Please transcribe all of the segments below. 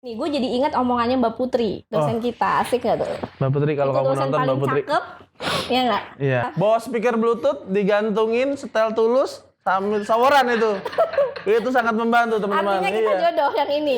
Nih, gue jadi ingat omongannya Mbak Putri, dosen kita. Asik gak tuh? Mbak Putri, kalau Itu kamu dosen nonton paling Mbak Putri. cakep, ya nggak? Iya. Bawa speaker Bluetooth, digantungin setel Tulus sambil saweran itu. Itu sangat membantu teman-teman. Artinya kita jodoh yang ini.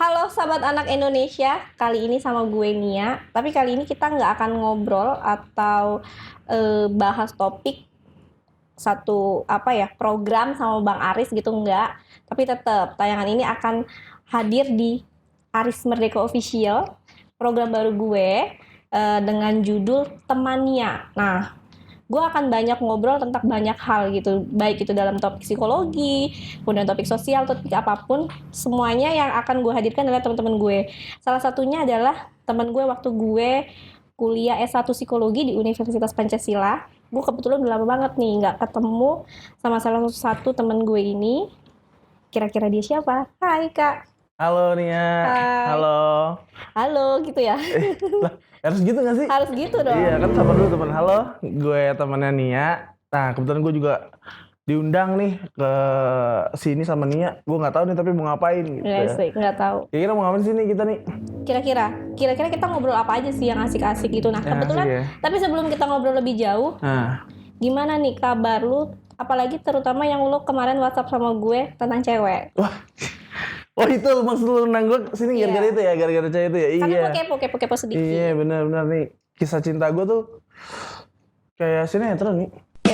Halo sahabat anak Indonesia, kali ini sama gue Nia. Tapi kali ini kita nggak akan ngobrol atau bahas topik satu program sama Bang Aris gitu, enggak. Tapi tetap tayangan ini akan hadir di Aris Merdeka Official, program baru gue dengan judul Temannya. Nah, gue akan banyak ngobrol tentang banyak hal gitu, baik itu dalam topik psikologi, kemudian topik sosial, topik apapun, semuanya yang akan gue hadirkan adalah teman-teman gue. Salah satunya adalah teman gue waktu gue kuliah S1 Psikologi di Universitas Pancasila. Gue kebetulan udah lama banget nih nggak ketemu sama salah satu teman gue ini. Kira-kira dia siapa? Hai Kak. Halo Nia. Hai. Halo gitu ya. Harus gitu gak sih? Harus gitu dong. Iya kan, sapa dulu teman. Halo, gue temannya Nia. Nah, kebetulan gue juga diundang nih ke sini sama Nia. Gue nggak tahu nih tapi mau ngapain gitu. Iya sih, nggak tahu. Kira-kira mau ngapain sih nih kita nih? Kira-kira kita ngobrol apa aja sih yang asik-asik gitu. Nah, kebetulan asik ya. Tapi sebelum kita ngobrol lebih jauh, gimana nih kabar lu? Apalagi terutama yang lu kemarin WhatsApp sama gue tentang cewek. Wah. Oh itu maksud lu undang gue kesini gara-gara itu ya, gara-gara cewek itu ya? Karena Iya. gue kepo sedikit. Iya benar-benar nih, kisah cinta gue tuh kayak sinetron nih.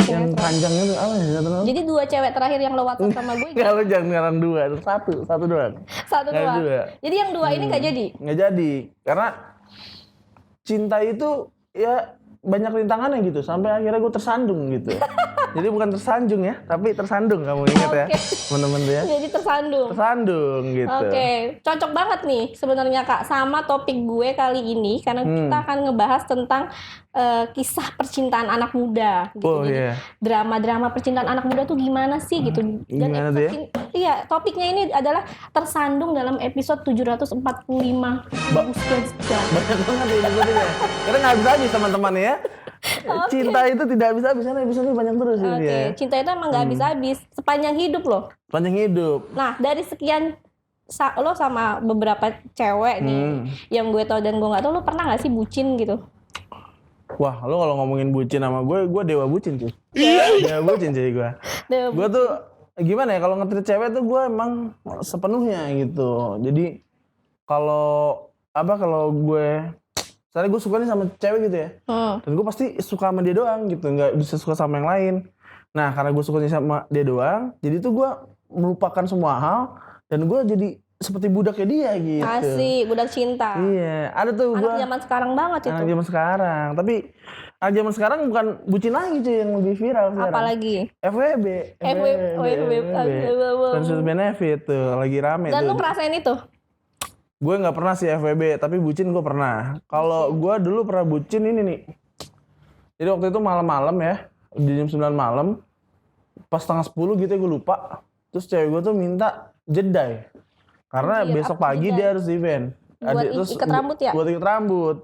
Yang panjangnya tuh apa ya sinetron? Jadi 2 cewek terakhir yang lo WhatsApp sama gue Enggak, lu jangan ngarang 2, satu doang. Satu doang. Jadi yang 2 ini nggak jadi? Nggak jadi, karena cinta itu ya banyak rintangannya gitu, sampai akhirnya gue tersandung gitu. Jadi bukan tersanjung ya, tapi tersandung, kamu ingat ya, teman-teman ya. Jadi tersandung. Tersandung gitu. Oke, cocok banget nih sebenarnya Kak sama topik gue kali ini karena kita akan ngebahas tentang kisah percintaan anak muda gitu. Oh, jadi drama-drama percintaan anak muda tuh gimana sih gitu. Dan gimana tuh ya? Iya, topiknya ini adalah tersandung dalam episode 745. Banyak banget ya episode-nya. Karena nggak habis habis teman-teman ya. Cinta itu tidak bisa habis karena episode banyak terus ya. Oke, cinta itu emang nggak habis-habis sepanjang hidup loh. Sepanjang hidup. Nah, dari sekian lo sama beberapa cewek nih yang gue tau dan gue nggak tau, lo pernah nggak sih bucin gitu? Wah, lo kalau ngomongin bucin sama gue dewa bucin cuy. Dewa bucin cuy gue. Gue tuh gimana ya, kalau nge-treat cewek tuh gue emang sepenuhnya gitu. Jadi kalau gue misalnya gue suka nih sama cewek gitu ya, dan gue pasti suka sama dia doang gitu, nggak bisa suka sama yang lain. Nah, karena gue suka sama dia doang, jadi tuh gue melupakan semua hal dan gue jadi seperti budaknya dia gitu. Asik, budak cinta. Iya, ada tuh anak zaman sekarang banget itu. Anak zaman sekarang, tapi anak zaman sekarang bukan bucin lagi cuy yang lebih viral sekarang. Apalagi? FWB. Friends with Benefit tuh lagi rame. Dan tuh. lu ngerasain itu? Gue nggak pernah sih FWB, tapi bucin gue pernah. Kalau gue dulu pernah bucin ini nih. Jadi waktu itu malam-malam ya, di jam 9 malam, pas setengah 10 gitu ya gue lupa. Terus cewek gue tuh minta jedai. Karena besok pagi dia harus event. Buat ikat rambut ya? Buat ikat rambut.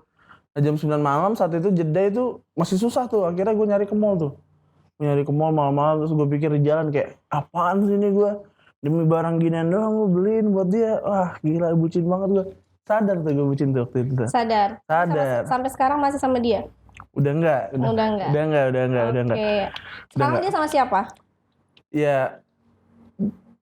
Nah, jam 9 malam saat itu jeda itu masih susah tuh. Akhirnya gue nyari ke mall tuh. Nyari ke mall malam-malam, terus gue pikir di jalan kayak, apaan sih ini gue? Demi barang ginian doang gue beliin buat dia. Wah gila, bucin banget gue. Sadar tuh gue bucin tuh waktu itu. Sadar? Sampai sekarang masih sama dia? Udah enggak. Udah enggak. Sekarang dia sama siapa? Ya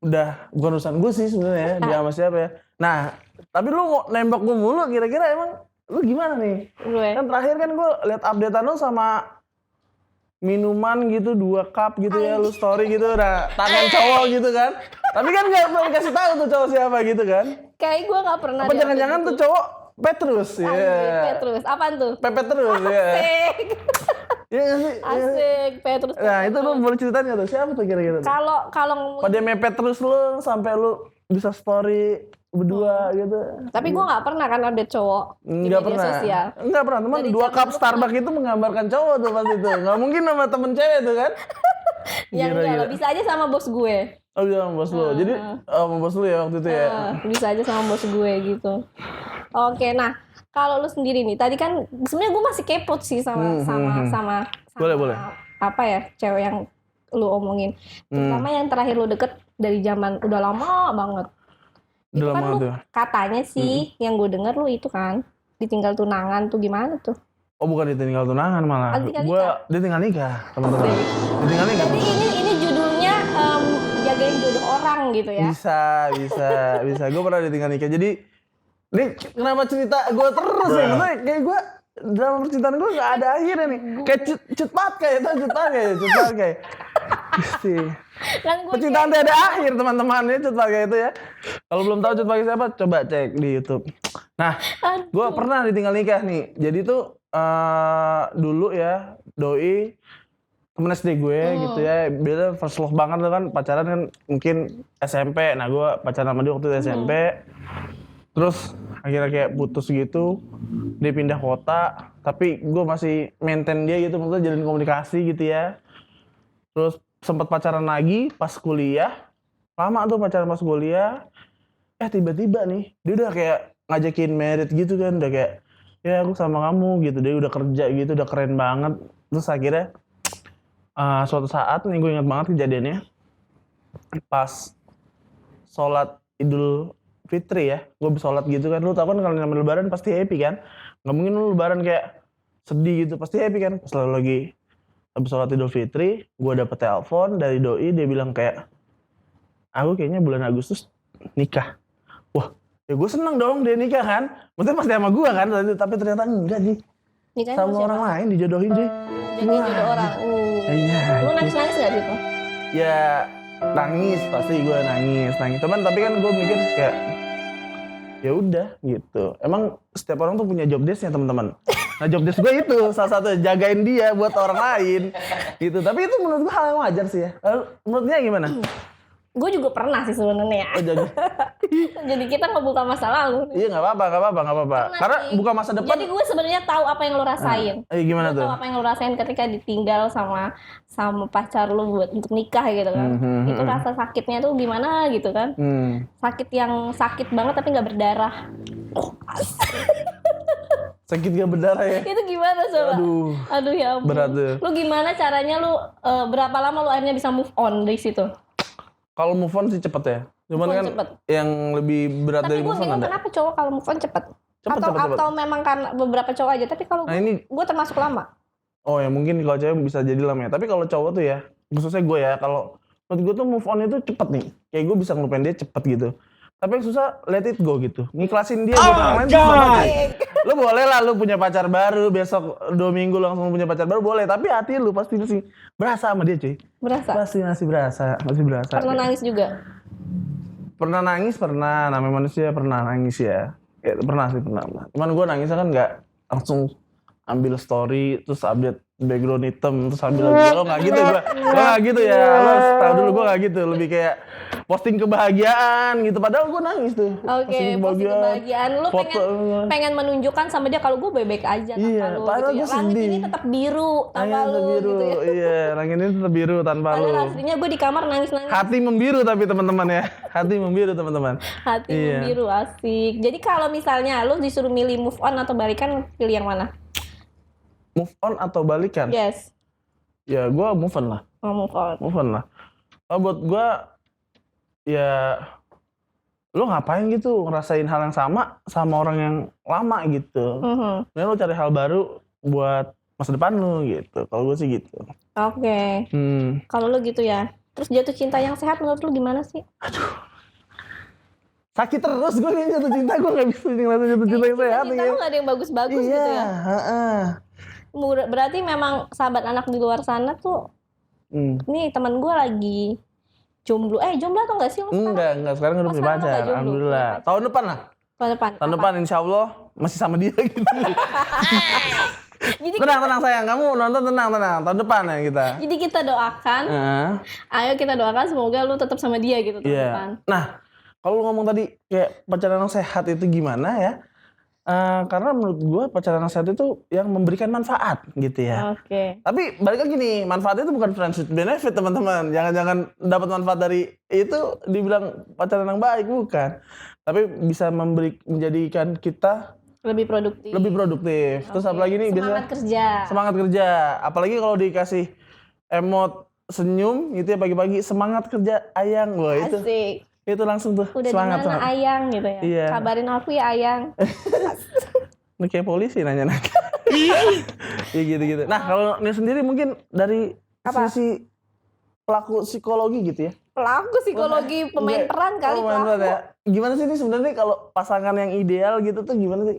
udah bukan urusan gue sih sebenarnya dia sama siapa ya. Nah, tapi lu nembak gue mulu, kira-kira emang lu gimana nih? Kan terakhir kan gue liat updatean lu sama minuman gitu 2 cup gitu ya, lu story gitu udah tangan cowok gitu kan. Tapi kan gak pernah dikasih tahu tuh cowok siapa gitu kan. Kayak gue gak pernah. Apa jangan-jangan tuh cowok Petrus ya. Petrus, apaan tuh? Petrus ya. Iya gak sih? Asik, Petrus. Nah itu lu boleh ceritain gak tuh? Siapa tuh kira-kira? Kalau Pada mepet terus lu sampai lu bisa story berdua gitu. Tapi gue nggak pernah kan update cowok di Nggak media pernah. sosial. Nggak pernah, teman. Dari 2 zaman cup lu Starbucks itu menggambarkan cowok tuh pasti tuh. Nggak mungkin sama temen cewek tuh kan. Ya enggak lah, bisa aja sama bos gue. Oh iya sama bos lu. Jadi sama bos lu ya waktu itu ya. Bisa aja sama bos gue gitu. Oke, nah kalau lu sendiri nih, tadi kan sebenarnya gue masih kepo sih sama Boleh. apa ya, cewek yang lu omongin. Terutama yang terakhir lu deket dari zaman udah lama banget. Udah Itu lama kan lu tuh. katanya sih yang gue denger lu itu kan ditinggal tunangan tuh gimana tuh? Oh bukan ditinggal tunangan malah. Ditinggal Gue ditinggal nikah, teman-teman. Ditinggal nikah. Jadi ini judulnya jagain jodoh orang gitu ya? Bisa. Gue pernah ditinggal nikah. Jadi ini kenapa cerita gue terus ya? Maksudnya kayak gue dalam percintaan gue gak ada akhirnya nih. Kayak cut pat kayak. Gusti. Kan gue Percintaan tidak ada akhir teman-teman ya cut pat kayak itu ya. Kalau belum tahu cut pat siapa, coba cek di YouTube. Nah, gue pernah ditinggal nikah nih. Jadi tuh dulu ya doi temen SD gue gitu ya. Beda first love banget kan, pacaran kan mungkin SMP. Nah gue pacaran sama dia waktu itu SMP. Terus akhirnya kayak putus gitu, dia pindah kota, tapi gue masih maintain dia gitu, maksudnya jalin komunikasi gitu ya. Terus sempat pacaran lagi pas kuliah, lama tuh pacaran pas kuliah. Tiba-tiba nih, dia udah kayak ngajakin merit gitu kan, udah kayak ya aku sama kamu gitu, dia udah kerja gitu, udah keren banget. Terus akhirnya suatu saat nih gue ingat banget kejadiannya, pas sholat Idul Fitri ya, gue sholat gitu kan, lu tau kan kalau namanya lebaran pasti happy kan, nggak mungkin lu lebaran kayak sedih gitu, pasti happy kan. Pas lalu lagi habis sholat Idul Fitri, gue dapet telepon dari doi, dia bilang kayak, aku kayaknya bulan Agustus nikah. Wah, ya gue seneng dong dia nikah kan, maksudnya pasti sama gue kan, tapi ternyata enggak Ji, sama orang lain dijodohin Ji. Jadi jodoh orang. Iya. Lu nangis-nangis gak sih tuh? Ya nangis, pasti gue nangis. Cuman tapi kan gue mikir kayak ya udah gitu. Emang setiap orang tuh punya job desk-nya teman-teman. Nah job desk gue itu salah satu jagain dia buat orang lain gitu. Tapi itu menurut gue hal yang wajar sih ya. Menurutnya gimana? Gue juga pernah sih sebenarnya. Jadi kita ngebuka masa lalu. Iya nggak apa-apa. Karena buka masa depan. Jadi gue sebenarnya tahu apa yang lo rasain. Gimana tuh? Tahu apa yang lo rasain ketika ditinggal sama pacar lo buat untuk nikah gitu kan. Itu rasa sakitnya tuh gimana gitu kan? Sakit yang sakit banget tapi nggak berdarah. Sakit gak berdarah ya? Itu gimana coba? Aduh ya ampun. Berat tuh. Lu gimana caranya lu berapa lama lu akhirnya bisa move on dari situ? Kalau move on sih cepet ya. Cuman kan cepet. Yang lebih berat dari move on ada. Tapi gue bingung kenapa cowok kalau move on cepet? Atau memang karena beberapa cowok aja. Tapi kalau gue termasuk lama. Oh ya mungkin kalau cewek bisa jadi lama ya. Tapi kalau cowok tuh ya, khususnya gue ya, kalau menurut gue tuh move on itu cepet nih. Kayak gue bisa ngelupain dia cepet gitu. Tapi yang susah let it go gitu. Ngiklasin dia buat orang lain susah. Lu boleh lah lu punya pacar baru, besok 2 minggu langsung punya pacar baru boleh. Tapi hati lu pasti masih berasa sama dia cuy. Berasa? Masih berasa. Pernah nangis juga? Pernah nangis, pernah. Namanya manusia pernah nangis ya. Pernah. Cuman gue nangisnya kan gak langsung ambil story, terus update background hitam, terus ambil lagi. Lo gak gitu gue gak gitu ya. Lo tahu dulu gue gak gitu. Lebih kayak posting kebahagiaan gitu. Padahal gue nangis tuh. Posting kebahagiaan. Lu pengen menunjukkan sama dia kalau gue baik-baik aja tanpa lu gitu ya. Langit ini tetap biru tanpa lu gitu ya. Iya, langit ini tetap biru tanpa lu. Padahal aslinya gue di kamar nangis-nangis. Hati membiru tapi teman-teman ya. Hati membiru teman-teman. Hati membiru asik. Jadi kalau misalnya lu disuruh milih move on atau balikan, pilih yang mana? Move on atau balikan? Yes. Ya gue move on lah. Move on lah. Buat gue ya lo ngapain gitu ngerasain hal yang sama orang yang lama gitu. Nah, lo cari hal baru buat masa depan lo gitu. Kalau gue sih gitu. Oke. Kalau lo gitu ya. Terus jatuh cinta yang sehat menurut lo gimana sih? Aduh. Sakit terus gue kayaknya jatuh cinta. Gue gak bisa ngeliatin jatuh cinta yang sehat. Cinta lo gak ada yang bagus-bagus gitu ya? Berarti memang sahabat anak di luar sana tuh nih teman gue lagi jomblo. Jomblo atau enggak sih lo sekarang? Enggak. Sekarang udah punya pacar. Alhamdulillah. Tahun depan lah. Tahun depan insya Allah masih sama dia gitu. Jadi tenang sayang. Kamu nonton tenang. Tahun depan ya kita. Jadi kita doakan. Ayo kita doakan semoga lu tetap sama dia gitu tahun depan. Nah, Kalau ngomong tadi kayak pacaran yang sehat itu gimana ya? Karena menurut gue pacaran yang sehat itu yang memberikan manfaat gitu ya. Oke. Tapi balik lagi nih, manfaatnya itu bukan friends with benefit teman-teman. Jangan dapat manfaat dari itu dibilang pacaran yang baik, bukan. Tapi bisa menjadikan kita Lebih produktif. Terus apalagi nih biasanya semangat kerja. Apalagi kalau dikasih emot senyum gitu ya pagi-pagi, semangat kerja Ayang. Wah Asik. itu langsung tuh Udah semangat. dimana Ayang gitu ya. Iya. Kabarin aku ya Ayang. Ini kayak polisi nanya. Ya gitu-gitu. Nah kalau ini sendiri mungkin dari sisi pelaku psikologi gitu ya. Pelaku psikologi pemain peran kali pemain pelaku. peran ya. Gimana sih ini sebenarnya kalau pasangan yang ideal gitu tuh gimana sih?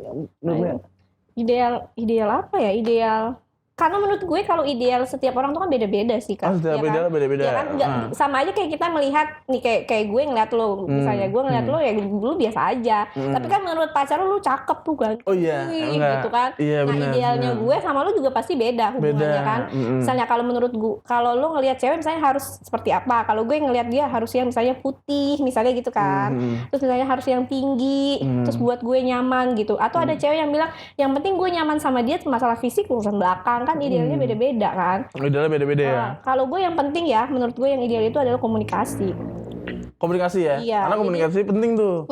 Ideal apa ya? Ideal. Karena menurut gue kalau ideal setiap orang tuh kan beda-beda sih kan. Setiap ya beda-beda. Ya kan sama aja kayak kita melihat nih kayak gue ngeliat lo, misalnya gue ngeliat lo ya dulu biasa aja. Tapi kan menurut pacar lo cakep tuh kan. Oh iya, gitu kan. Iya, nah, idealnya gue sama lo juga pasti beda hubungannya kan. Misalnya kalau menurut gue, kalau lo ngelihat cewek misalnya harus seperti apa? Kalau gue ngelihat dia harus yang misalnya putih, misalnya gitu kan. Terus misalnya harus yang tinggi, terus buat gue nyaman gitu. Atau ada cewek yang bilang, yang penting gue nyaman sama dia, masalah fisik urusan belakang kan, idealnya beda-beda kan. Idealnya beda-beda ya. Kalau gue yang penting ya, menurut gue yang ideal itu adalah komunikasi. Komunikasi ya? Iya, karena komunikasi penting tuh.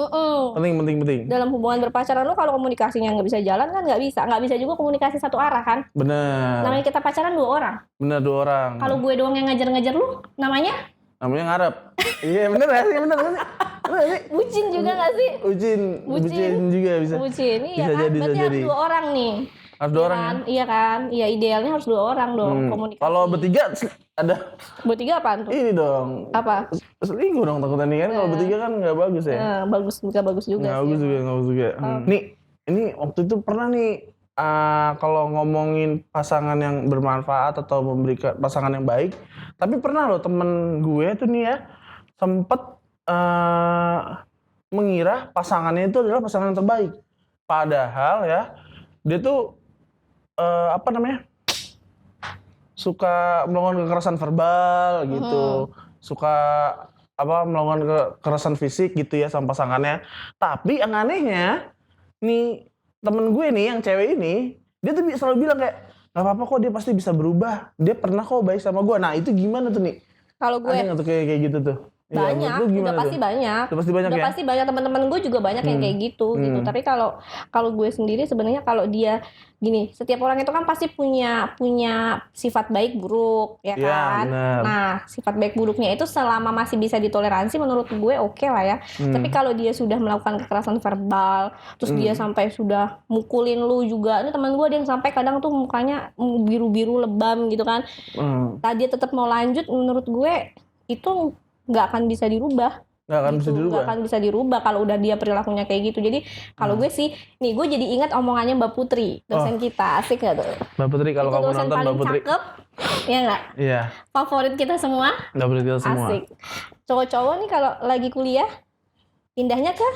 Penting. Dalam hubungan berpacaran lo kalau komunikasinya nggak bisa jalan kan nggak bisa juga komunikasi satu arah kan. Bener. Namanya kita pacaran 2 orang. Bener 2 orang. Kalau gue doang yang ngajar-ngajar lu, namanya ngarep. Iya bener gak sih? Bener sih? Bucin juga gak sih? Bucin juga bisa. Bucin, iya bisa kan? Berarti harus 2 orang nih. Harus 2 orang kan? Iya kan? Iya idealnya harus 2 orang dong komunikasi. Kalau bertiga ada. Bertiga apaan tuh? Ini dong. Apa? Selingkuh dong takutnya nih kan. Kalau bertiga kan nggak bagus ya. Nggak bagus juga nggak bagus juga. Nih, ini waktu itu pernah nih. Kalau ngomongin pasangan yang bermanfaat atau memberikan pasangan yang baik, tapi pernah loh temen gue tuh nih ya sempet mengira pasangannya itu adalah pasangan yang terbaik. Padahal ya dia tuh suka melakukan kekerasan verbal gitu, suka melakukan kekerasan fisik gitu ya sama pasangannya. Tapi yang anehnya nih temen gue nih yang cewek ini dia tuh selalu bilang kayak nggak apa-apa kok, dia pasti bisa berubah, dia pernah kok baik sama gue. Nah itu gimana tuh nih? Kalau gue ada nggak tuh kayak gitu tuh? banyak, udah pasti banyak. Udah pasti banyak teman-teman gue juga banyak yang kayak gitu. Tapi kalau gue sendiri sebenarnya kalau dia gini, setiap orang itu kan pasti punya sifat baik buruk, ya kan? Bener. Nah, sifat baik buruknya itu selama masih bisa ditoleransi menurut gue oke lah ya. Tapi kalau dia sudah melakukan kekerasan verbal, terus dia sampai sudah mukulin lu juga. Ini teman gue ada yang sampai kadang tuh mukanya biru-biru lebam gitu kan. Tadi tetap mau lanjut, menurut gue itu nggak akan bisa dirubah. Nggak akan bisa dirubah kalau udah dia perilakunya kayak gitu. Jadi kalau gue sih, nih gue jadi ingat omongannya Mbak Putri, dosen kita. Asik nggak tuh? Mbak Putri, kalau kamu nonton Mbak Putri. Cakep, ya nggak? Iya. Favorit kita semua. Favorit kita semua. Asik. Cowok-cowok nih kalau lagi kuliah, pindahnya ke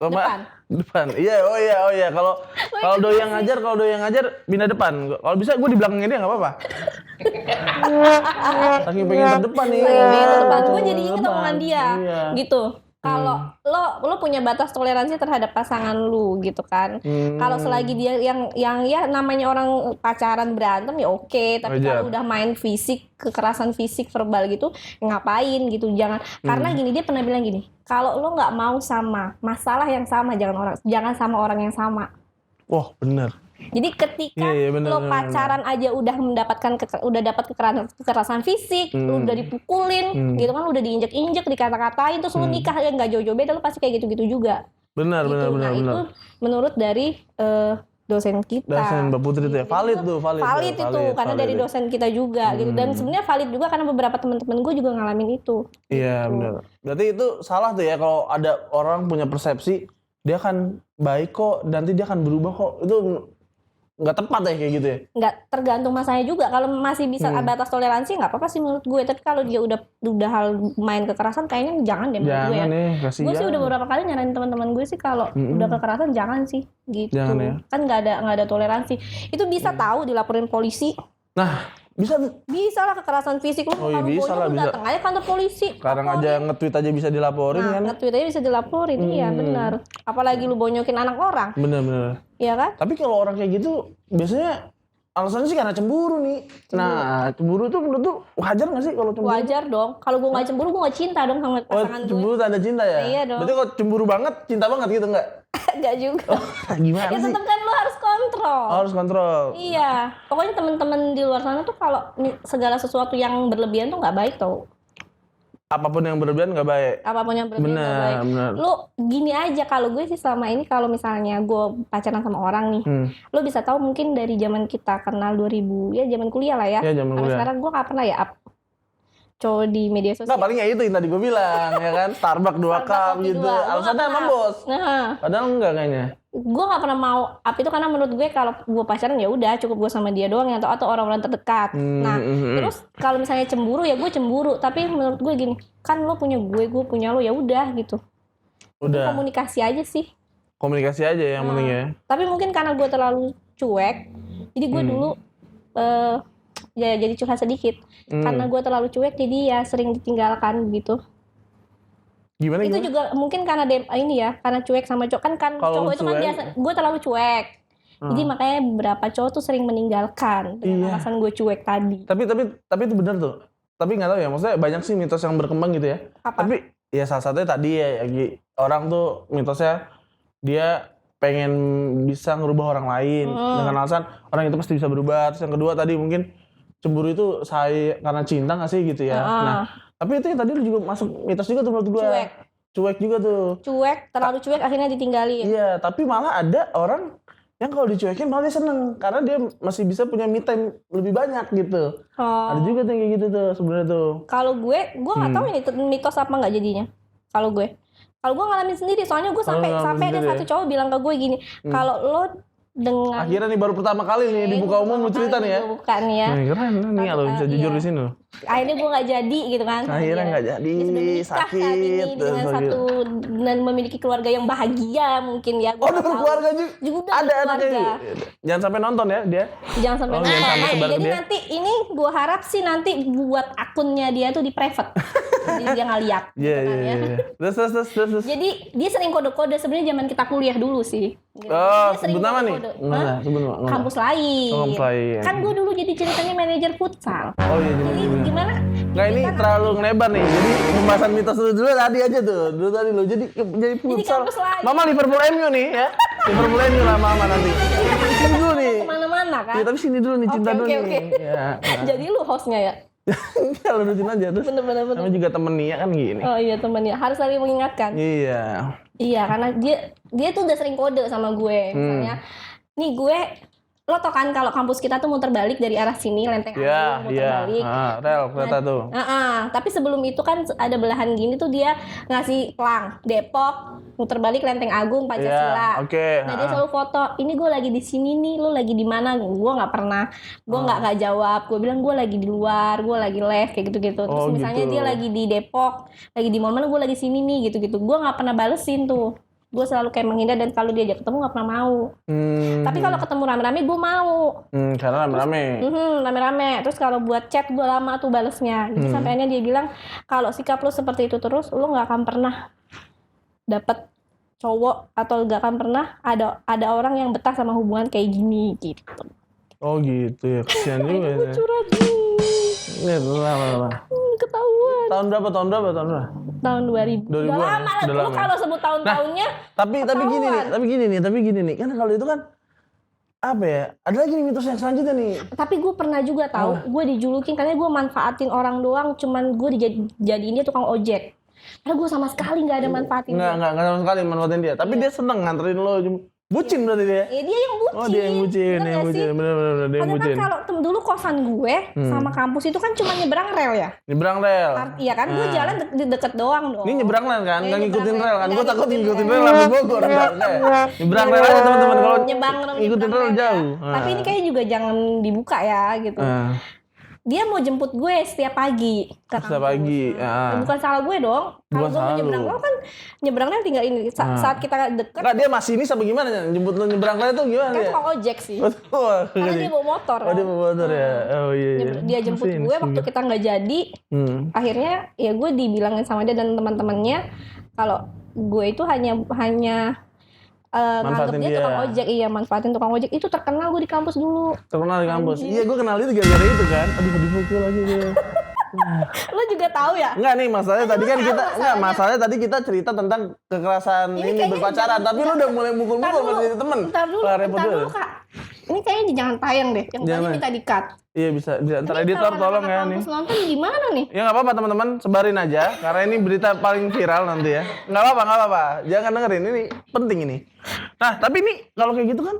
depan. Iya. Kalau doi yang ngajar pindah depan. Kalau bisa gue di belakangnya dia nggak apa-apa. Saking pengen terdepan nih. Gue jadi inget omongan dia, gitu. Kalau lo punya batas toleransi terhadap pasangan lu gitu kan. Kalau selagi dia yang ya namanya orang pacaran berantem ya oke. Tapi kalau udah main fisik, kekerasan fisik verbal gitu, ngapain gitu. Jangan, karena gini, dia pernah bilang gini, kalau lo nggak mau sama masalah yang sama, jangan sama orang yang sama. Wah bener. Jadi ketika lo pacaran aja udah dapat kekerasan fisik, lo udah dipukulin, gitu kan, udah diinjek-injek, dikata-katain, terus lo nikah ya nggak jauh-jauh beda, lo pasti kayak gitu-gitu juga. Benar. Itu menurut dari dosen kita. Dosen Mbak Putri itu ya, valid itu karena dari dosen kita juga gitu. Dan sebenarnya valid juga karena beberapa teman-teman gue juga ngalamin itu. Iya benar. Berarti itu salah tuh ya kalau ada orang punya persepsi dia akan baik kok, nanti dia akan berubah kok. Itu nggak tepat ya kayak gitu ya? Nggak, tergantung masanya juga. Kalau masih bisa batas toleransi nggak apa-apa sih menurut gue. Tapi kalau dia udah hal main kekerasan kayaknya jangan deh menurut gue ya. Gue sih udah beberapa kali nyaranin teman-teman gue sih kalau udah kekerasan jangan sih gitu. Jangan, ya? Kan nggak ada toleransi. Itu bisa tahu dilaporin polisi. Nah Bisa tuh. Bisa lah kekerasan fisik lu Oh iya, kalau bisa lah, lu bisa. datang aja kantor polisi. Sekarang aja nge-tweet aja bisa dilaporin Nah, kan. nge-tweet aja bisa dilaporin. Iya, benar. Apalagi lu bonyokin anak orang. Bener. Iya kan? Tapi kalau orang kayak gitu biasanya alasannya sih karena cemburu nih. Nah, cemburu tuh menurut tuh wajar gak sih kalau cemburu? Wajar dong. Kalau gue nggak cemburu, gue nggak cinta dong sama Oh, pasangan gue. cemburu tanda cinta ya? Iya dong. Berarti kalau cemburu banget, cinta banget gitu nggak? Nggak juga. Gimana Ya sih? tetap kan lu harus kontrol. Harus kontrol. Iya. Pokoknya teman-teman di luar sana tuh kalau segala sesuatu yang berlebihan tuh nggak baik tau. Apapun yang berlebihan nggak baik. Apapun yang berlebihan nggak baik. Bener. Lu gini aja, kalau gue sih selama ini kalau misalnya gue pacaran sama orang nih, lu bisa tahu mungkin dari zaman kita kenal 2000 ya zaman kuliah lah ya. Ya, zaman Sampai kuliah. sekarang gue nggak pernah ya up cowok di media sosial. Nggak, paling ya itu yang tadi gue bilang ya kan, Starbucks 2 cup kopi gitu. dua. Gua Alasannya nggak emang pernah. bos. Nah, Padahal enggak kayaknya. gue nggak pernah mau up itu karena menurut gue kalau gue pacaran ya udah cukup gue sama dia doang ya atau orang-orang terdekat. Nah, terus kalau misalnya cemburu ya gue cemburu, tapi menurut gue gini, kan lo punya gue punya lo, ya udah gitu. Udah. Komunikasi aja sih. Komunikasi aja yang penting ya. Tapi mungkin karena gue terlalu cuek, jadi gue dulu ya jadi curhat sedikit. Karena gue terlalu cuek, jadi ya sering ditinggalkan gitu. Gimana? Itu juga mungkin karena ini ya, karena cuek sama cowok kan Kalau cowok itu kan cuek- biasa, gue terlalu cuek. Jadi makanya beberapa cowok tuh sering meninggalkan dengan alasan gue cuek tadi. Tapi itu benar tuh. Tapi nggak tahu ya, maksudnya banyak sih mitos yang berkembang gitu ya. Apa? Tapi ya salah satunya tadi ya, orang tuh mitosnya dia pengen bisa ngerubah orang lain dengan alasan orang itu pasti bisa berubah. Terus yang kedua tadi mungkin cemburu itu karena cinta nggak sih gitu ya. Nah, tapi itu yang tadi lu juga masuk mitos juga tuh menurut gua. Cuek juga tuh. Cuek, terlalu cuek akhirnya ditinggalin. Iya, tapi malah ada orang yang kalau dicuekin malah dia seneng karena dia masih bisa punya me time lebih banyak gitu. Ada juga tuh yang kayak gitu tuh sebenarnya tuh. Kalau gue nggak tahu ini mitos apa nggak jadinya. Kalau gue ngalamin sendiri, soalnya gue sampai ada satu cowok bilang ke gue gini, kalau lo dengan Akhirnya nih baru pertama kali nih dibuka umum lu cerita nih ya. bukan ya. Keren nih lo bisa jujur di sini lo. Akhirnya gue nggak jadi gitu kan. Akhirnya nggak jadi, Dia sudah menikah saat ini sakit, dengan satu dan memiliki keluarga yang bahagia mungkin ya. Oh, udah berkeluarga juga. Ada keluarga. Jangan sampai nonton ya dia. Jangan sampai Oh, jangan sampai sebar ke Jadi dia. nanti ini gue harap sih nanti buat akunnya dia tuh di private. Jadi dia nggak lihat. Iya gitu kan iya ya. iya. Terus. Jadi dia sering kode-kode sebenarnya zaman kita kuliah dulu sih. Gitu. Oh, Dia sering sebut nama nih? kode-kode. Enggak Hah? lah, sebut nama. Kampus lain. Oh, kampus lain. Kan gue dulu jadi ceritanya manajer futsal. Oh iya Jadi gimana? Nggak, ini terlalu ngelebar nih. Jadi pembahasan mitos dulu tadi aja tuh. Dulu tadi lo jadi futsal. kampus lain. Mama Liverpool MU nih ya. Liverpool MU lah mama nanti. Sini dulu nih. Kemana-mana kan? Iya, tapi sini dulu nih, cinta dulu Oke. nih. Ya. Jadi lu hostnya ya? Enggak, lu lurusin aja terus. Bener. Namanya juga temen Nia kan gini. Oh iya temennya, harus saling mengingatkan. Iya. Iya, karena dia tuh udah sering kode sama gue. Misalnya, nih gue, lo tau kan kalau kampus kita tuh muter balik dari arah sini, Lenteng Agung, muter balik. Rel kereta tuh. Tapi sebelum itu kan ada belahan gini tuh dia ngasih pelang, Depok, muter balik Lenteng Agung, Pancasila. Iya, oke. Nah dia selalu foto, ini gue lagi di sini nih, lo lagi di mana? Gue nggak pernah, gue nggak jawab. Gue bilang gue lagi di luar, gue lagi les kayak gitu-gitu. Terus Oh, misalnya gitu. dia lagi di Depok, lagi di mana? Gue lagi sini nih, gitu-gitu. Gue nggak pernah balesin tuh. Gue selalu kayak menghindar dan kalau diajak ketemu nggak pernah mau. Tapi kalau ketemu rame-rame gue mau. Karena rame-rame. Rame-rame. Terus kalau buat chat gue lama tuh balesnya. Jadi sampai akhirnya dia bilang kalau sikap lo seperti itu terus, lo nggak akan pernah dapet cowok atau nggak akan pernah ada orang yang betah sama hubungan kayak gini gitu. Oh gitu ya, kesian juga ya. Curhat Ini lama. ketahuan. Tahun berapa? Tahun 2000. 2000-an Udah ya? lama lah. Udah Lu lama. kalau sebut tahun-tahunnya Tapi gini nih. Kan kalau itu kan apa ya? Ada lagi nih mitos yang selanjutnya nih. tapi gue pernah juga tahu, gue dijulukin karena gue manfaatin orang doang, cuman gue dijadiin dia tukang ojek. Karena gue sama sekali nggak ada manfaatin dia. Enggak sama sekali manfaatin dia. Tapi dia seneng nganterin lo. Bucin berarti dia. Ya dia yang bucin. Oh, dia yang bucin, Bener nggak sih? Bener dia yang Karena bucin. kan kalau dulu kosan gue sama kampus itu kan cuma nyebrang rel ya. Nyebrang rel. Iya kan, gue jalan deket dong dong. Ini nyebrang rel kan, Iya, nggak ngikutin nyebrang rel kan. rel. Gue Nggak takut ngikutin ngikutin rel. rel sampai Bogor. Nyebrang rel aja teman-teman kalau Nyebrang ngikutin rel rel jauh. Tapi ini kayaknya juga jangan dibuka ya gitu. Dia mau jemput gue setiap pagi ke Setiap kampus. pagi, Bukan salah gue dong. Kalau Bukan gue mau salah nyebrang, lu. lo kan nyebrangnya tinggal ini. Saat kita deket, Enggak, dia masih ini sama gimana ya? Jemput lu nyebrang itu gimana kan ya? tukang ojek sih. Wah, Karena dia bawa motor. Oh, dia bawa motor ya. Oh iya. Dia jemput Masih ini gue sih. waktu kita nggak jadi. Akhirnya ya gue dibilangin sama dia dan teman-temannya kalau gue itu hanya nganggep Manfaatin dia dia. tukang ojek. Iya, manfaatin tukang ojek. Itu terkenal gue di kampus dulu. Terkenal di kampus. Iya, gue kenal itu gara-gara itu kan. Aduh, dipukul lagi gue. Lo juga tahu ya? Enggak nih, masalahnya tadi kan kita masalahnya tadi kita cerita tentang kekerasan ini kayaknya berpacaran, tapi lu udah mulai mukul-mukul sama jadi temen. Ntar dulu, Lah, repot ntar juga. dulu Kak. Ini kayaknya jangan tayang deh. Yang tadi Jangan. minta di-cut. Iya bisa, ntar Ini editor kalau tolong anak-anak ya nih. kampus nonton gimana nih? Ya nggak apa-apa teman-teman, sebarin aja karena ini berita paling viral nanti ya. Nggak apa-apa. Jangan dengerin, ini penting ini. Nah, tapi ini kalau kayak gitu kan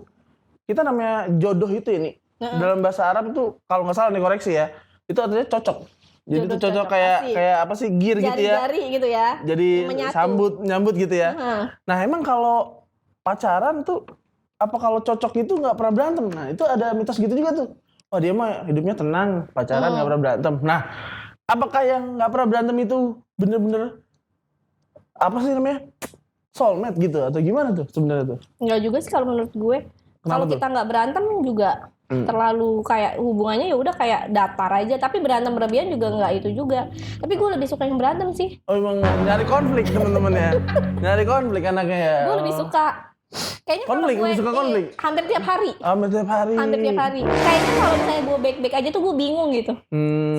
kita namanya jodoh itu ini. Dalam bahasa Arab itu kalau nggak salah nih koreksi ya, itu artinya cocok. Jadi Jodoh itu cocok cocok, kayak asik. kayak apa sih gear gitu ya. Jari-jari gitu ya. Jadi Menyatu. nyambut gitu ya. Heeh. Nah, emang kalau pacaran tuh apa kalau cocok itu nggak pernah berantem? Nah, itu ada mitos gitu juga tuh. Wah, dia mah hidupnya tenang, pacaran nggak pernah berantem. Nah, apakah yang nggak pernah berantem itu bener-bener apa sih namanya soulmate gitu atau gimana tuh sebenarnya tuh? Enggak juga sih kalau menurut gue. Kalau tuh? kita nggak berantem juga terlalu kayak hubungannya ya udah kayak datar aja. Tapi berantem berlebihan juga nggak itu juga. Tapi gue lebih suka yang berantem sih. Oh, emang nyari konflik teman-teman ya? Nyari konflik anaknya ya? Gue lebih suka. Kayaknya kalau Konflik, gue lebih suka konflik? hampir tiap hari. Hampir tiap hari. Hampir tiap hari. Kayaknya kalau misalnya gue baik-baik aja tuh gue bingung gitu.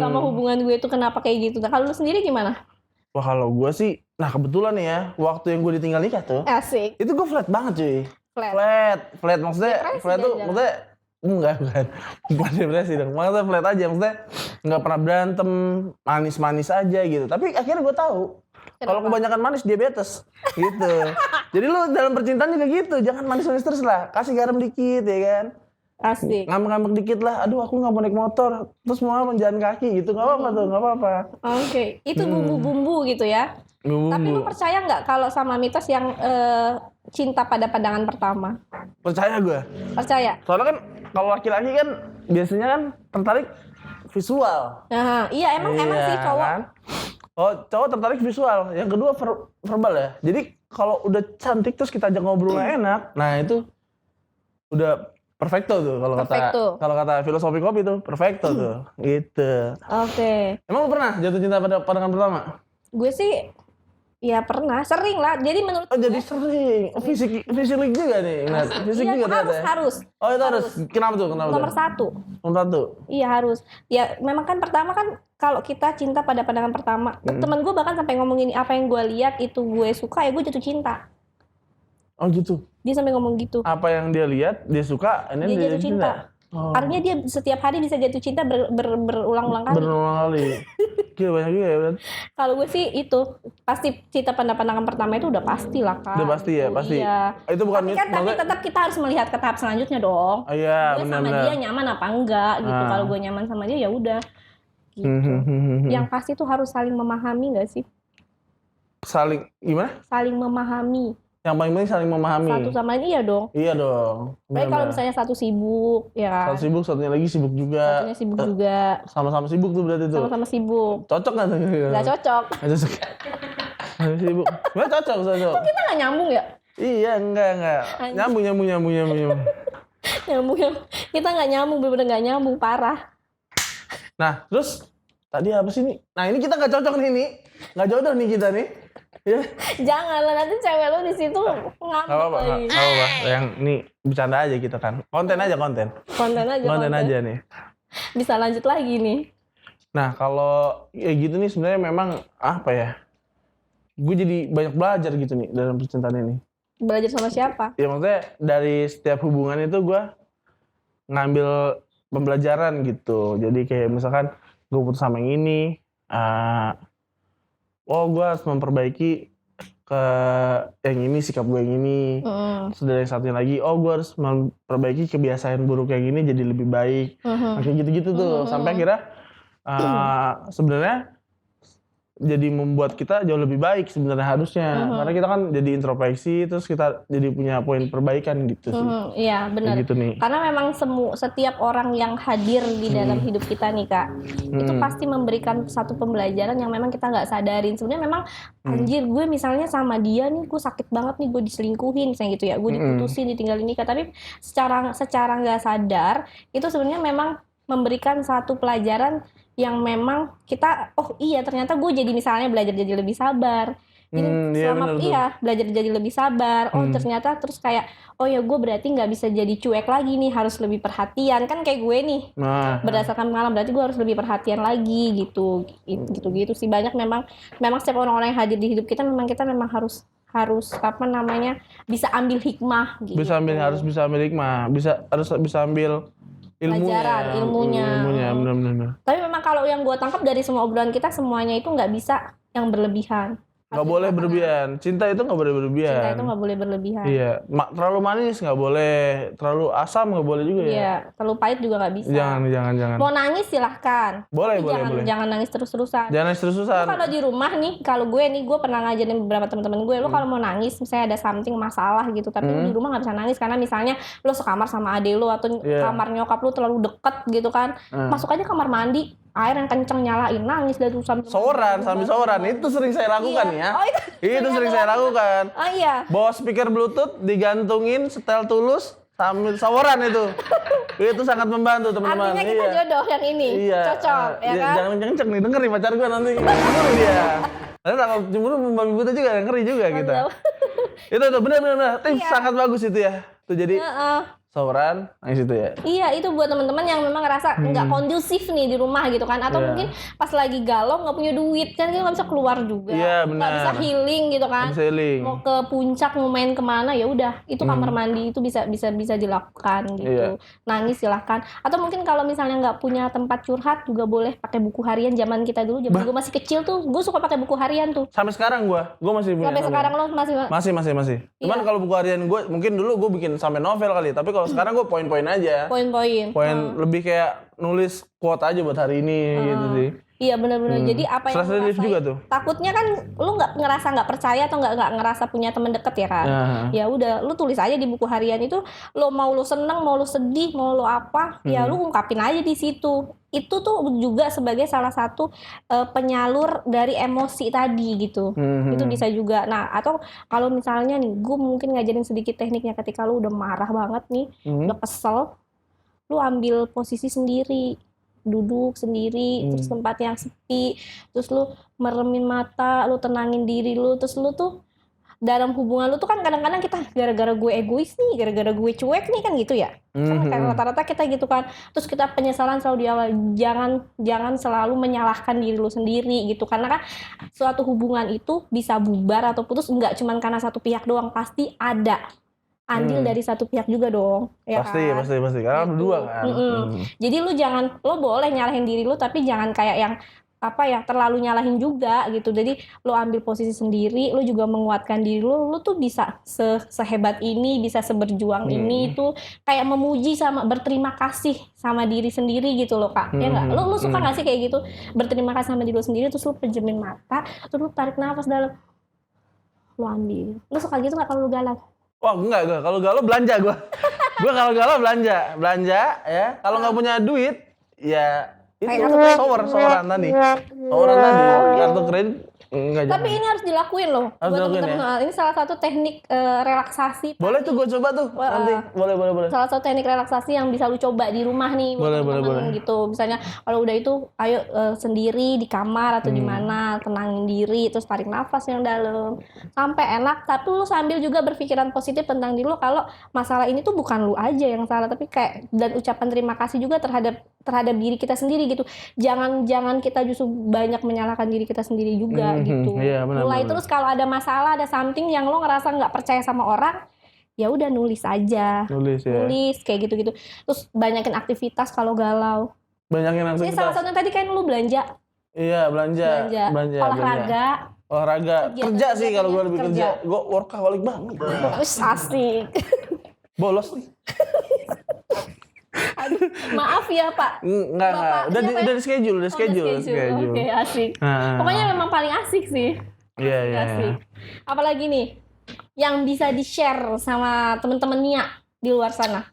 Sama hubungan gue itu kenapa kayak gitu. Nah, kalau lu sendiri gimana? Wah, kalau gue sih, nah kebetulan nih ya, waktu yang gue ditinggal nikah tuh, Asik. itu gue flat banget cuy. Flat. Flat maksudnya, Depresi flat tuh jangan. maksudnya bukan depresi dong. Maksudnya flat aja, maksudnya nggak pernah berantem, manis-manis aja gitu. Tapi akhirnya gue tahu kalau kebanyakan manis diabetes gitu. Jadi lu dalam percintaan juga gitu, jangan manis-manis terus lah, kasih garam dikit ya kan. Asik. Ngambek-ngambek dikit lah, aduh aku nggak mau naik motor, terus mau jalan kaki gitu, nggak apa-apa tuh, nggak apa-apa. Oke. Itu bumbu-bumbu gitu ya. Tapi lu percaya nggak kalau sama mitos yang cinta pada pandangan pertama? Percaya gue. Percaya? Soalnya kan kalau laki-laki kan biasanya kan tertarik visual. Nah, iya emang sih cowok. Kan? Oh, cowok tertarik visual. Yang kedua verbal ya. Jadi kalau udah cantik terus kita ajak ngobrolnya enak, nah itu udah perfecto tuh Perfecto. kalau kata filosofi kopi tuh perfecto tuh. Gitu. Oke. Emang lu pernah jatuh cinta pada pandangan pertama? Gue sih ya pernah, sering lah. Jadi menurut Oh, jadi sering. Oh, fisik juga nih. Nah, fisik iya, juga ternyata ya. harus. Oh, itu harus. Kenapa tuh? Nomor satu. Nomor satu. Iya harus. Ya memang kan pertama kan kalau kita cinta pada pandangan pertama. Temen gue bahkan sampai ngomongin apa yang gue lihat itu gue suka ya gue jatuh cinta. Oh gitu. Dia sampai ngomong gitu. Apa yang dia lihat, dia suka, ini Dia jatuh cinta. Oh. Artinya dia setiap hari bisa jatuh cinta berulang-ulang kali. Berulang kali. Gila banyak juga ya, Bran. Kalau gue sih itu pasti cinta pada pandangan pertama itu udah pasti lah kan. Udah pasti ya, Gitu, pasti. Iya. Itu bukan Tapi kan tetap kita harus melihat ke tahap selanjutnya dong. Oh iya, Gue sama benar-benar. dia nyaman apa enggak gitu. Kalau gue nyaman sama dia ya udah. Gitu. Yang pasti tuh harus saling memahami nggak sih? Saling gimana? Saling memahami. Yang paling penting saling memahami. Satu sama lain iya dong. Iya dong. Tapi kalau misalnya satu sibuk, ya kan? satu sibuk, satunya lagi sibuk juga. Satunya sibuk juga. Sama-sama sibuk tuh berarti tuh. Sama-sama sibuk. Cocok nggak tuh? Nggak cocok. Nggak cocok. Sibuk. Nggak cocok. Kita nggak nyambung ya? Iya, enggak. Nyambung. Nyambung. Kita nggak nyambung, bener-bener nggak nyambung, parah. Nah, terus tadi apa sih nih? Nah, ini kita nggak cocok nih. Nggak jodoh nih kita nih. Ya. Jangan lah, nanti cewek lo di situ ngambek Nggak apa-apa. lagi. Yang ini bercanda aja kita kan. Konten aja. Konten Aja nih. Bisa lanjut lagi nih. Nah, kalau ya gitu nih sebenarnya memang apa ya? Gue jadi banyak belajar gitu nih dalam percintaan ini. Belajar sama siapa? Ya maksudnya dari setiap hubungan itu gue ngambil pembelajaran gitu. Jadi kayak misalkan gue putus sama yang ini, gue harus memperbaiki ke yang ini, sikap gue yang ini. Terus dari yang satunya lagi, gue harus memperbaiki kebiasaan buruk yang ini jadi lebih baik. Kayak gitu-gitu tuh. Sampai akhirnya sebenarnya jadi membuat kita jauh lebih baik sebenarnya harusnya. Karena kita kan jadi introspeksi, terus kita jadi punya poin perbaikan gitu sih. Iya benar. Gitu nih. Karena memang setiap orang yang hadir di dalam hidup kita nih Kak, itu pasti memberikan satu pembelajaran yang memang kita nggak sadarin. Sebenarnya memang anjir gue misalnya sama dia nih, gue sakit banget nih, gue diselingkuhin misalnya gitu ya, gue diputusin, ditinggalin nikah. Tapi secara nggak sadar itu sebenarnya memang memberikan satu pelajaran yang memang kita, oh iya ternyata gue jadi misalnya belajar jadi lebih sabar. Jadi belajar jadi lebih sabar. Oh ternyata terus kayak, oh ya gue berarti nggak bisa jadi cuek lagi nih, harus lebih perhatian kan kayak gue nih. Berdasarkan pengalaman berarti gue harus lebih perhatian lagi gitu sih. Banyak memang setiap orang-orang yang hadir di hidup kita memang harus apa namanya bisa ambil hikmah gitu. Harus bisa ambil hikmah, harus bisa ambil ilmunya, benar-benar. Tapi memang kalau yang gue tangkap dari semua obrolan kita, semuanya itu nggak bisa yang berlebihan. Nggak boleh berlebihan. Cinta itu nggak boleh berlebihan. Cinta itu nggak boleh berlebihan. Iya, terlalu manis nggak boleh, terlalu asam nggak boleh juga ya. Iya, terlalu pahit juga nggak bisa. Jangan. Mau nangis silahkan. Boleh. Jangan nangis terus-terusan. Jangan nangis terus-terusan. Kalau di rumah nih, gue pernah ngajarin beberapa teman-teman gue, lo kalau mau nangis, misalnya ada something masalah gitu, tapi lo di rumah nggak bisa nangis karena misalnya lo sekamar sama adek lo atau kamar nyokap lo terlalu deket gitu kan, masuk aja kamar mandi. Air yang kenceng nyalain, nangis dari sambil soran itu sering saya lakukan ya. Itu sering saya lakukan. Oh iya. Bawa speaker bluetooth, digantungin setel Tulus sambil sawaran itu. Itu sangat membantu teman-teman. Artinya kita jodoh yang ini. Cocok ya kan. Jangan kenceng nih, denger nih pacar gue nanti cemburu dia. Nanti takut cemburu membabi buta juga, ngeri juga kita. Itu benar. Tips sangat bagus itu ya. Tuh jadi sawaran, nangis itu ya. Iya, itu buat teman-teman yang memang ngerasa nggak kondusif nih di rumah gitu kan, atau mungkin pas lagi galau nggak punya duit kan, kita nggak bisa keluar juga, nggak bisa healing gitu kan. Mau ke puncak, mau main kemana ya udah, itu kamar mandi itu bisa dilakukan gitu. Nangis silahkan. Atau mungkin kalau misalnya nggak punya tempat curhat juga boleh pakai buku harian. Zaman kita dulu, gue masih kecil tuh, gue suka pakai buku harian tuh. Sampai sekarang gue masih punya. Sampai sekarang lo masih. Cuman kalau buku harian gue, mungkin dulu gue bikin sampai novel kali, tapi kalau sekarang gue poin-poin aja. Poin lebih kayak nulis quote aja buat hari ini gitu sih. Iya benar-benar. Jadi apa yang lu rasain juga tuh. Takutnya kan lu nggak percaya atau nggak ngerasa punya teman deket ya kan. Ya udah lu tulis aja di buku harian itu, lo mau lu seneng, mau lu sedih, mau lu apa, ya lu ungkapin aja di situ. Itu tuh juga sebagai salah satu penyalur dari emosi tadi gitu. Itu bisa juga. Nah, atau kalau misalnya nih, gue mungkin ngajarin sedikit tekniknya ketika lu udah marah banget nih, udah kesel, lu ambil posisi sendiri, duduk sendiri, terus tempat yang sepi, terus lu meremin mata, lu tenangin diri lu, terus lu tuh dalam hubungan lu tuh kan kadang-kadang kita gara-gara gue egois nih, gara-gara gue cuek nih kan gitu ya. Kan rata-rata kita gitu kan. Terus kita penyesalan selalu di awal. Jangan selalu menyalahkan diri lu sendiri gitu. Karena kan suatu hubungan itu bisa bubar atau putus enggak cuma karena satu pihak doang, pasti ada andil dari satu pihak juga dong. Ya pasti. Karena gitu. berdua kan. Jadi lo boleh nyalahin diri lu, tapi jangan kayak yang terlalu nyalahin juga gitu. Jadi lo ambil posisi sendiri, lo juga menguatkan diri lo tuh bisa sehebat ini, bisa seberjuang ini, tuh kayak memuji sama berterima kasih sama diri sendiri gitu loh Kak. Ya enggak? Lo suka enggak sih kayak gitu? Berterima kasih sama diri lo sendiri, terus lo pejemin mata, terus lo tarik nafas dalam, lo ambil. Lo suka gitu enggak kalau lo galau? Wah, enggak gue. Kalau galau belanja gue. Gue kalau galau belanja ya. Kalau nggak punya duit ya itu soran tadi. Kartu kredit enggak. Tapi ini harus dilakuin loh buat teman-teman. Ini salah satu teknik relaksasi. Boleh tuh gue coba tuh nanti. Boleh. Salah satu teknik relaksasi yang bisa lu coba di rumah nih buat teman-teman gitu. Misalnya kalau udah itu ayo sendiri di kamar atau di mana, tenangin diri, terus tarik nafas yang dalam sampai enak, tapi lu sambil juga berpikiran positif tentang diri lu kalau masalah ini tuh bukan lu aja yang salah, tapi kayak dan ucapan terima kasih juga terhadap diri kita sendiri gitu. Jangan kita justru banyak menyalahkan diri kita sendiri juga gitu. Iya, Mulai terus kalau ada masalah, ada something yang lo ngerasa nggak percaya sama orang, ya udah nulis aja. Nulis kayak gitu-gitu. Terus banyakin aktivitas kalau galau. Banyakin aktivitas. Ini salah satunya tadi kan lu belanja. Iya, belanja. Olahraga. Kerja sih kalau gue lebih kerja. Gue workaholic banget. Asik. Bolos nih. Aduh, maaf ya Pak. Enggak. Bapak Udah siapa ya? udah di schedule, Oh, udah schedule. Oke, asik. Pokoknya memang paling asik sih. Iya. Asik. Apalagi nih yang bisa di-share sama temen-temen Nia di luar sana.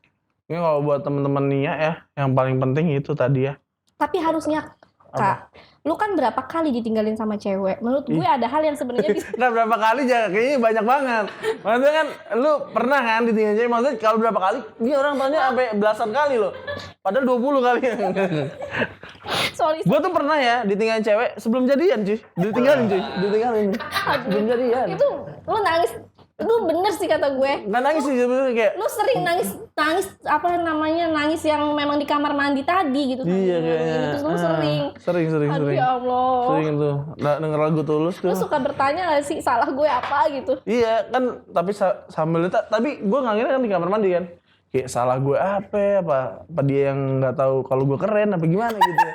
Ini kalau buat temen-temen Nia ya, yang paling penting itu tadi ya. Tapi harusnya Kak, lu kan berapa kali ditinggalin sama cewek? Menurut gue ada hal yang sebenarnya bisa. Nah berapa kali kayaknya banyak banget. Maksudnya kan lu pernah kan ditinggalin cewek, maksudnya kalau berapa kali? Dia orang tanya sampai belasan kali loh. Padahal 20 kali. Sorry. Gue tuh pernah ya ditinggalin cewek sebelum jadian cuy. Ditinggalin. Sebelum jadian. Itu lu nangis. Lu bener sih kata gue. Nggak nangis sih sebenarnya kayak. Lu sering nangis apa namanya, nangis yang memang di kamar mandi tadi gitu. Iya kayaknya. Terus lu sering. Sering. Aduh ya Allah. Sering tuh. Denger lagu Tulus tuh. Lu suka bertanya gak sih salah gue apa gitu? Iya kan, tapi sambil itu, tapi gue nggak ngira kan di kamar mandi kan. Kayak salah gue apa dia yang nggak tahu kalau gue keren apa gimana gitu.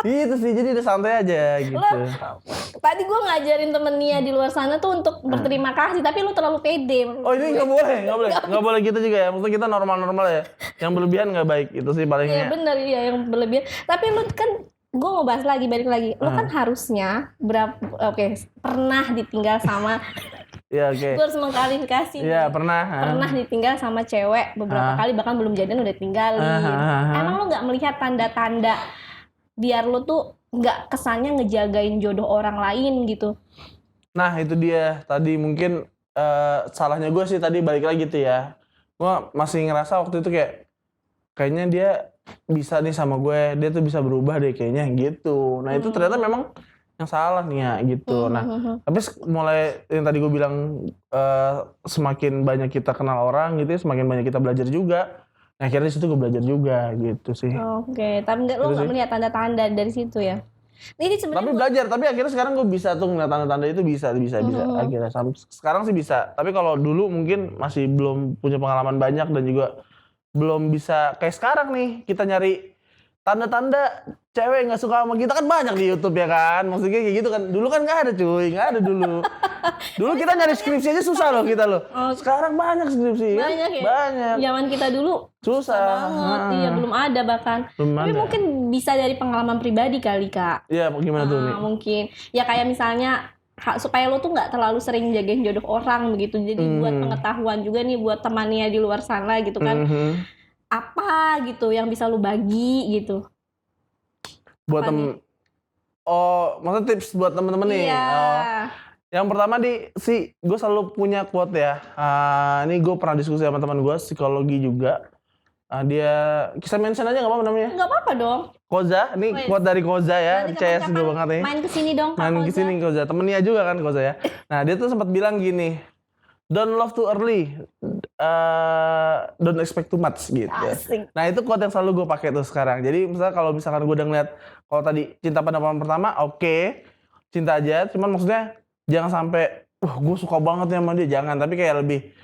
Itu sih, jadi udah santai aja gitu. Tadi gue ngajarin temen Nia di luar sana tuh untuk berterima kasih, tapi lu terlalu pede. Oh ini nggak boleh gitu juga ya. Maksudnya kita normal ya. Yang berlebihan nggak baik, itu sih palingnya. Iya bener, iya yang berlebihan. Tapi lu kan, gue mau bahas lagi, balik lagi. Lu kan harusnya pernah ditinggal sama. Iya oke. Gue harus mengklarifikasi. Iya pernah. Pernah ditinggal sama cewek beberapa kali, bahkan belum jadian udah tinggalin. Emang lu nggak melihat tanda-tanda biar lu tuh nggak kesannya ngejagain jodoh orang lain gitu? Nah itu dia tadi mungkin salahnya gue sih tadi, balik lagi tuh ya. Gue masih ngerasa waktu itu kayaknya dia bisa nih sama gue, dia tuh bisa berubah deh kayaknya gitu. Nah itu ternyata memang yang salah nih ya gitu. Nah tapi mulai yang tadi gue bilang semakin banyak kita kenal orang gitu ya, semakin banyak kita belajar juga. Nah akhirnya di situ gue belajar juga gitu sih. Oke, tapi lo nggak melihat tanda-tanda dari situ ya? Ini sebenarnya tapi belajar, tapi akhirnya sekarang gue bisa tuh ngeliat tanda-tanda itu bisa akhirnya sekarang sih bisa. Tapi kalau dulu mungkin masih belum punya pengalaman banyak dan juga belum bisa kayak sekarang nih kita nyari tanda-tanda cewek nggak suka sama kita kan banyak di YouTube ya kan, maksudnya kayak gitu kan. Dulu kan nggak ada cuy, nggak ada dulu. Dulu kita nyari skripsi aja susah loh kita loh. Sekarang banyak skripsi. Banyak ya. Banyak. Zaman kita dulu susah banget. Iya belum ada bahkan. Tapi mungkin bisa dari pengalaman pribadi kali Kak. Iya gimana tuh nih? Mungkin ya kayak misalnya supaya lo tuh nggak terlalu sering jagain jodoh orang begitu. Jadi buat pengetahuan juga nih buat temannya di luar sana gitu kan. Apa gitu yang bisa lu bagi gitu buat maksudnya tips buat temen-temen nih. Yang pertama gue selalu punya quote ya. Ini gue pernah diskusi sama teman gue psikologi juga. Dia kisah mention aja nggak apa-apa namanya? Nggak apa-apa dong. Koza, ini quote dari Koza ya. CS dulu banget nih. Main kesini dong. Main kesini Koza, temennya juga kan Koza ya. Nah dia tuh sempat bilang gini. Don't love too early, don't expect too much gitu. Asik. Nah itu quote yang selalu gue pakai tuh sekarang. Jadi misalnya kalau misalkan gue udah ngeliat, kalau tadi cinta pandangan pertama, oke, cinta aja. Cuman maksudnya jangan sampai, gue suka banget sama dia, jangan. Tapi kayak lebih,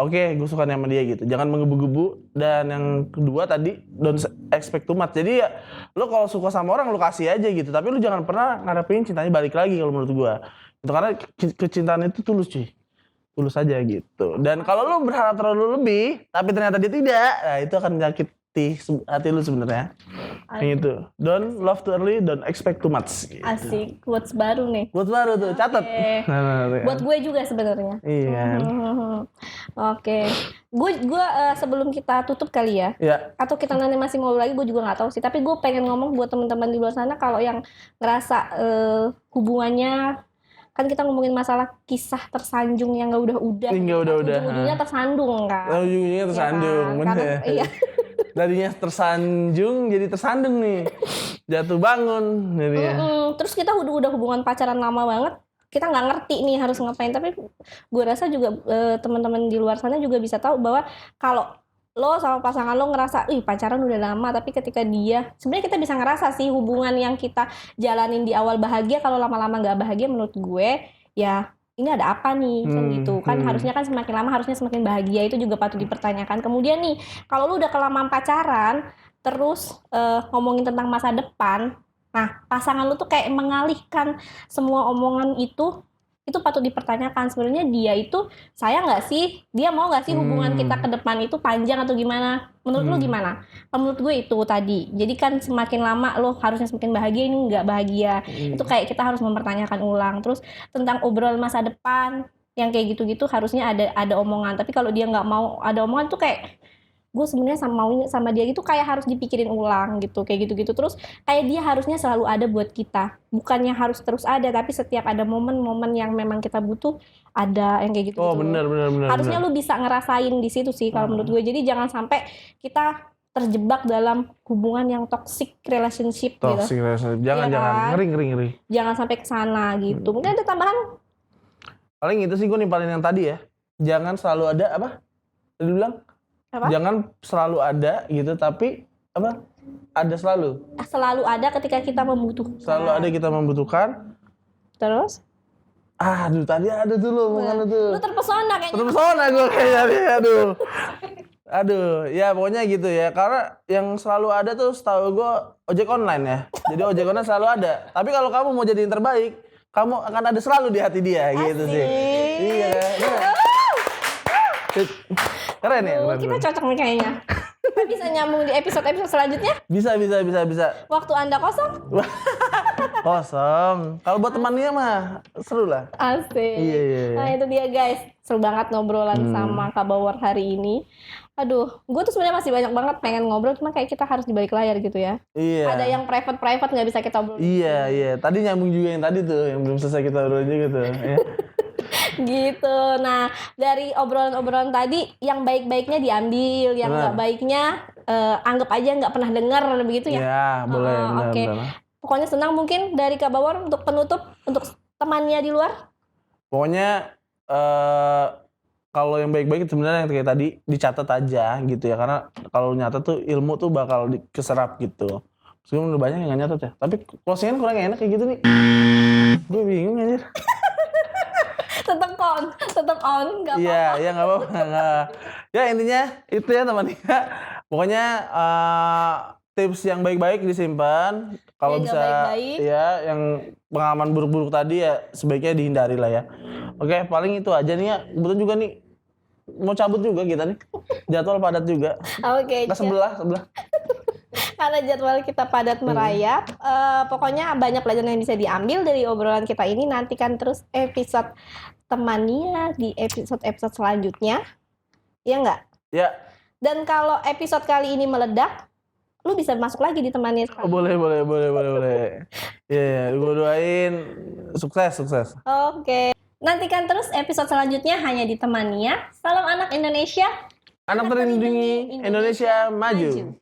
oke, gue suka sama dia gitu. Jangan menggebu-gebu. Dan yang kedua tadi, don't expect too much. Jadi ya, lo kalau suka sama orang lo kasih aja gitu. Tapi lo jangan pernah ngarepin cintanya balik lagi kalau menurut gue. Itu karena kecintaan itu tulus cuy. Tulus aja gitu. Dan kalau lu berharap terlalu lebih, tapi ternyata dia tidak, nah itu akan menyakiti hati lu sebenarnya. Gitu. Don't love too early, don't expect too much. Gitu. Asik, quotes baru nih. Quotes baru tuh, catat. Buat gue juga sebenarnya. Iya. Oke. Gue sebelum kita tutup kali ya. Iya. Atau kita nanti masih ngobrol lagi, gue juga nggak tahu sih. Tapi gue pengen ngomong buat teman-teman di luar sana kalau yang ngerasa hubungannya, kan kita ngomongin masalah kisah tersanjung yang nggak udah-udah. Ujung-ujungnya tersandung kan. Ujung-ujungnya tersandung, ya kan? Bener. Iya. Tadinya tersanjung jadi tersandung nih. Jatuh bangun. Terus kita udah hubungan pacaran lama banget. Kita nggak ngerti nih harus ngapain. Tapi gue rasa juga teman-teman di luar sana juga bisa tahu bahwa kalau lo sama pasangan lo ngerasa, pacaran udah lama, tapi ketika sebenarnya kita bisa ngerasa sih hubungan yang kita jalanin di awal bahagia, kalau lama-lama nggak bahagia menurut gue, ya ini ada apa nih, gitu kan harusnya kan semakin lama harusnya semakin bahagia, itu juga patut dipertanyakan. Kemudian nih, kalau lo udah kelamaan pacaran, terus ngomongin tentang masa depan, nah pasangan lo tuh kayak mengalihkan semua omongan itu itu patut dipertanyakan. Sebenarnya dia itu sayang nggak sih? Dia mau nggak sih hubungan kita ke depan itu panjang atau gimana? Menurut lu gimana? Menurut gue itu tadi. Jadi kan semakin lama lo harusnya semakin bahagia, ini nggak bahagia. Itu kayak kita harus mempertanyakan ulang. Terus tentang obrolan masa depan yang kayak gitu-gitu harusnya ada omongan. Tapi kalau dia nggak mau ada omongan tuh kayak gue sebenarnya sama dia gitu kayak harus dipikirin ulang gitu, kayak gitu-gitu. Terus kayak dia harusnya selalu ada buat kita, bukannya harus terus ada, tapi setiap ada momen-momen yang memang kita butuh ada yang kayak gitu. Oh benar. Harusnya lu bisa ngerasain di situ sih kalau menurut gue. Jadi jangan sampai kita terjebak dalam hubungan yang toxic relationship Toxic gitu. relationship. Jangan ngeri. Jangan sampai ke sana gitu. Mungkin ada tambahan? Paling itu sih gue nimpalin yang tadi ya. Jangan selalu ada apa? Tadi bilang? Apa? Jangan selalu ada gitu, tapi apa? Ada selalu. Selalu ada ketika kita membutuhkan. Selalu ada kita membutuhkan. Terus? Aduh, tadi ada tuh lo omongan tuh. Lu terpesona kayaknya. Terpesona gue kayaknya, aduh, ya pokoknya gitu ya. Karena yang selalu ada tuh setahu gue ojek online ya. Jadi ojek online selalu ada. Tapi kalau kamu mau jadi yang terbaik, kamu akan ada selalu di hati dia. Gitu sih. Iya kan? Keren ya? Kita cocok nih kayaknya. Kita bisa nyambung di episode selanjutnya? Bisa. Waktu Anda kosong? Kosong. Kalau buat temannya mah seru lah. Asik. Iya. Nah itu dia guys. Seru banget ngobrolan sama Kak Bawor hari ini. Aduh, gue tuh sebenarnya masih banyak banget pengen ngobrol, cuma kayak kita harus di balik layar gitu ya. Iya. Ada yang private nggak bisa kita obrol. Iya. Tadi nyambung juga yang tadi tuh, yang belum selesai kita obrolin juga tuh. Ya. Gitu. Nah, dari obrolan-obrolan tadi, yang baik-baiknya diambil, yang nggak baiknya anggap aja nggak pernah dengar begitu ya. Ya, boleh. Oke. Pokoknya senang mungkin dari Kak Bawor untuk penutup untuk temannya di luar. Pokoknya kalau yang baik-baik sebenarnya yang kayak tadi dicatat aja gitu ya, karena kalau nyatat tuh ilmu tuh bakal keserap gitu. Sebenarnya udah banyak yang nggak nyatat ya, tapi closingan kurang enak kayak gitu nih. Gue bingung anjir. tetap on, nggak apa-apa. Iya, nggak apa-apa. Ya intinya itu ya teman-teman. Pokoknya tips yang baik-baik disimpan. Kalau Yang bisa nggak baik-baik. ya, yang pengalaman buruk-buruk tadi ya sebaiknya dihindari lah ya. Oke, paling itu aja nih ya. Kebetulan juga nih mau cabut juga kita nih. Jadwal padat juga. Oke. Nah, sebelah. Karena jadwal kita padat merayap, pokoknya banyak pelajaran yang bisa diambil dari obrolan kita ini. Nantikan terus episode temannya di episode selanjutnya. Iya nggak? Ya. Dan kalau episode kali ini meledak, lu bisa masuk lagi di temannya. Oh, boleh. Iya, gue doain sukses. Oke. Nantikan terus episode selanjutnya hanya di Temania. Salam anak Indonesia. Anak terlindungi, Indonesia maju.